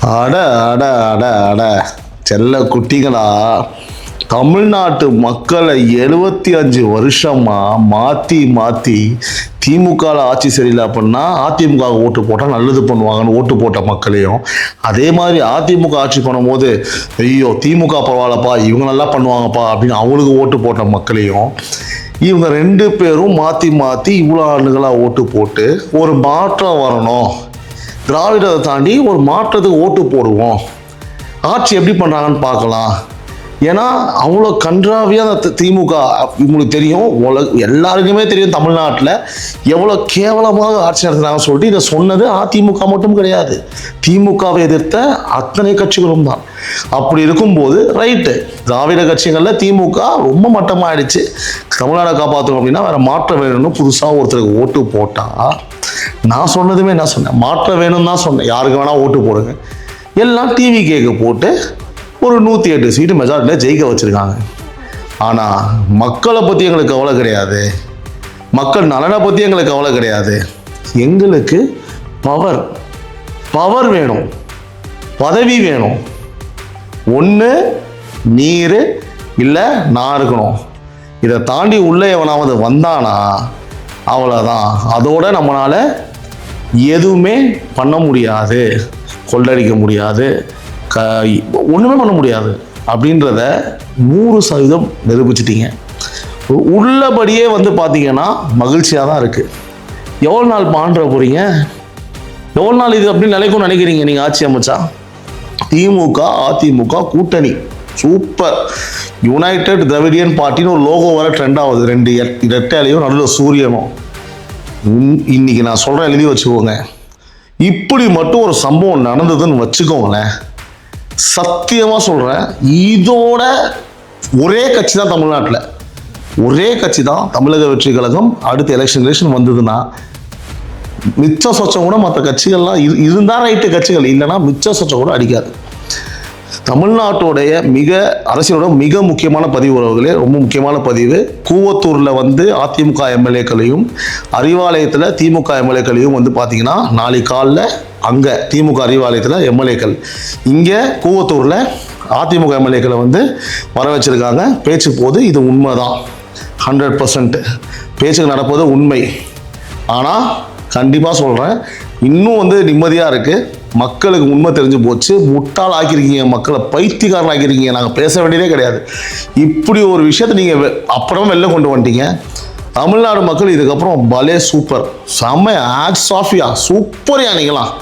அட அட அட அட செல்ல குட்டிகளா, தமிழ்நாட்டு மக்களை 75 வருஷமா மாற்றி மாற்றி திமுக ஆட்சி சரியில்லை அப்படின்னா அதிமுக ஓட்டு போட்டால் நல்லது பண்ணுவாங்கன்னு ஓட்டு போட்ட மக்களையும், அதே மாதிரி அதிமுக ஆட்சி பண்ணும்போது ஐயோ திமுக பரவாயில்லப்பா இவங்க நல்லா பண்ணுவாங்கப்பா அப்படின்னு அவங்களுக்கு ஓட்டு போட்ட மக்களையும், இவங்க 2 பேரும் மாற்றி மாற்றி இவ்வளோ ஆண்டுகளாக ஓட்டு போட்டு ஒரு மாற்றம் வரணும், திராவிடத்தை தாண்டி ஒரு மாற்றத்துக்கு ஓட்டு போடுவோம், ஆட்சி எப்படி பண்ணுறாங்கன்னு பார்க்கலாம். ஏன்னா அவ்வளோ கன்றாவியாக அந்த திமுக உங்களுக்கு தெரியும், எல்லாருக்குமே தெரியும் தமிழ்நாட்டில் எவ்வளோ கேவலமாக ஆட்சி நடத்துகிறாங்கன்னு சொல்லிட்டு இதை சொன்னது அதிமுக மட்டும் கிடையாது, திமுகவை எதிர்த்த அத்தனை கட்சிகளும் தான். அப்படி இருக்கும்போது ரைட்டு, திராவிட கட்சிகளில் திமுக ரொம்ப மட்டமாகிடுச்சு, தமிழ்நாடை காப்பாற்றணும் அப்படின்னா வேறு மாற்றம் வேணும்னு புதுசாக ஒருத்தருக்கு ஓட்டு போட்டால், நான் சொன்னதுமே என்ன சொன்னேன், மாற்றம் வேணும்னு தான் சொன்னேன், யாருக்கு வேணால் ஓட்டு போடுங்க, எல்லாம் டிவி கேக்கு போட்டு ஒரு 108 சீட்டு மெஜாரிட்டியில் ஜெயிக்க வச்சுருக்காங்க. ஆனால் மக்களை பற்றி எங்களுக்கு கவலை கிடையாது, மக்கள் நலனை பற்றி எங்களுக்கு கவலை கிடையாது, எங்களுக்கு பவர் வேணும், பதவி வேணும், ஒன்று நீர் இல்லை நான் இருக்கணும், இதை தாண்டி உள்ளே எவனாவது வந்தானா அவ்வளோதான், அதோட நம்மளால் எதுவுமே பண்ண முடியாது, கொள்ளடிக்க முடியாது, ஒன்றுமே பண்ண முடியாது அப்படின்றத 100% நிரூபிச்சிட்டீங்க. உள்ளபடியே பார்த்தீங்கன்னா மகிழ்ச்சியாக தான் இருக்குது. எவ்வளோ நாள் பாண்ட போகிறீங்க, எவ்வளோ நாள் இது அப்படின்னு நிலைக்கும் நினைக்கிறீங்க நீங்கள் ஆட்சி அமைச்சா? திமுக அதிமுக கூட்டணி சூப்பர், யுனைடெட் திராவிடியன் பார்ட்டின்னு ஒரு லோகோ வர ட்ரெண்ட் ஆகுது, 2 இரட்டையிலையும் நடுவில் சூரியனும். இன்னைக்கு நான் சொல்கிறேன், எழுதி வச்சுக்கோங்க, இப்படி மட்டும் ஒரு சம்பவம் நடந்ததுன்னு வச்சுக்கோங்களேன், சத்தியமாக சொல்கிறேன், இதோட ஒரே கட்சி தான் தமிழ்நாட்டில், ஒரே கட்சி தான் தமிழக வெற்றி கழகம். அடுத்த எலெக்ஷன் வந்ததுன்னா மிச்ச சொச்சம் கூட மற்ற கட்சிகள்லாம் இருந்தால் ரைட்டு கட்சிகள், இல்லைன்னா மிச்ச சொச்சம் கூட அடிக்காது. தமிழ்நாட்டோடைய அரசியலோட மிக முக்கியமான பதிவு உறவுகளே, ரொம்ப முக்கியமான பதிவு. கூவத்தூரில் அதிமுக எம்எல்ஏக்களையும் அறிவாலயத்தில் திமுக எம்எல்ஏக்களையும் பார்த்தீங்கன்னா நாளைக்கு காலைல அங்கே திமுக அறிவாலயத்தில் எம்எல்ஏக்கள், இங்கே கூவத்தூரில் அதிமுக எம்எல்ஏக்களை வர வச்சுருக்காங்க. பேச்சு போது இது உண்மை தான், 100% பேச்சுக்கு நடப்பது உண்மை. ஆனால் கண்டிப்பாக சொல்கிறேன், இன்னும் நிம்மதியாக இருக்குது, மக்களுக்கு உண்மை தெரிஞ்சு போச்சு, முட்டாள் ஆக்கியிருக்கீங்க, மக்களை பைத்தியக்காரன் ஆக்கியிருக்கீங்க, நாங்கள் பேச வேண்டியதே கிடையாது. இப்படி ஒரு விஷயத்தை நீங்கள் அப்புறமா வெளில கொண்டு வந்துட்டீங்க. தமிழ்நாடு மக்கள் இதுக்கப்புறம் பலே சூப்பர், செம்ம ஆட்ஸ் ஆஃபியா, சூப்பர்யா நீங்களாம்.